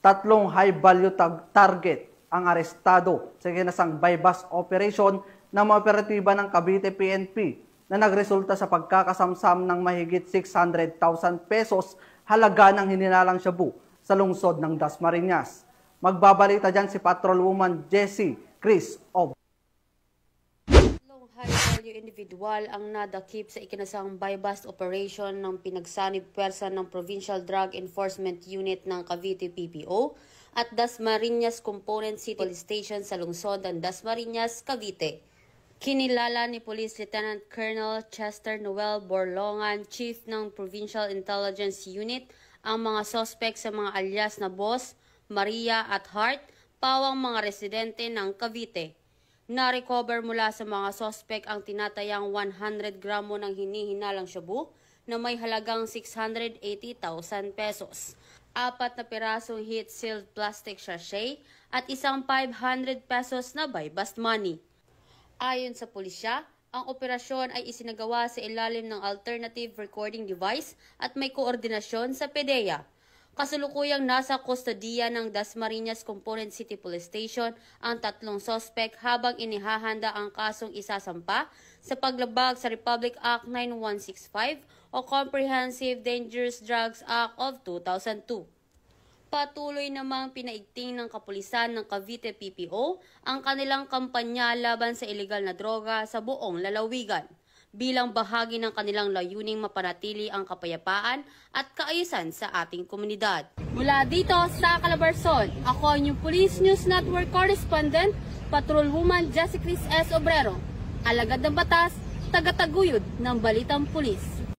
3 high-value target ang arestado sa ginasang buy-bust operation ng mga operatiba ng Cavite PNP na nagresulta sa pagkakasamsam ng mahigit 600,000 pesos halaga ng hininalang shabu sa lungsod ng Dasmariñas. Magbabalita dyan si Patrolwoman Jessie Chris of high-value individual ang nadakip sa ikinasang buy-bust operation ng pinagsanib pwersa ng Provincial Drug Enforcement Unit ng Cavite PPO at Dasmariñas Component City Police Station sa lungsod ng Dasmariñas, Cavite. Kinilala ni Police Lieutenant Colonel Chester Noel Borlongan, Chief ng Provincial Intelligence Unit, ang mga suspect sa mga alias na Boss, Maria at Hart, pawang mga residente ng Cavite. Na-recover mula sa mga suspect ang tinatayang 100 gramo ng hinihinalang shabu na may halagang 680,000 pesos, 4 na pirasong heat-sealed plastic sachet at isang 500 pesos na buy-bust money. Ayon sa pulisya, ang operasyon ay isinagawa sa ilalim ng alternative recording device at may koordinasyon sa PDEA. Kasalukuyang nasa kustodiya ng Dasmariñas Component City Police Station ang 3 suspect habang inihahanda ang kasong isasampa sa paglabag sa Republic Act 9165 o Comprehensive Dangerous Drugs Act of 2002. Patuloy namang pinaigting ng kapulisan ng Cavite PPO ang kanilang kampanya laban sa ilegal na droga sa buong lalawigan, bilang bahagi ng kanilang layuning mapanatili ang kapayapaan at kaayusan sa ating komunidad. Mula dito sa Calabarzon, ako ang inyong Police News Network Correspondent, Patrolwoman Jessie Chris S. Obrero, alagad ng batas, tagataguyod ng Balitang Pulis.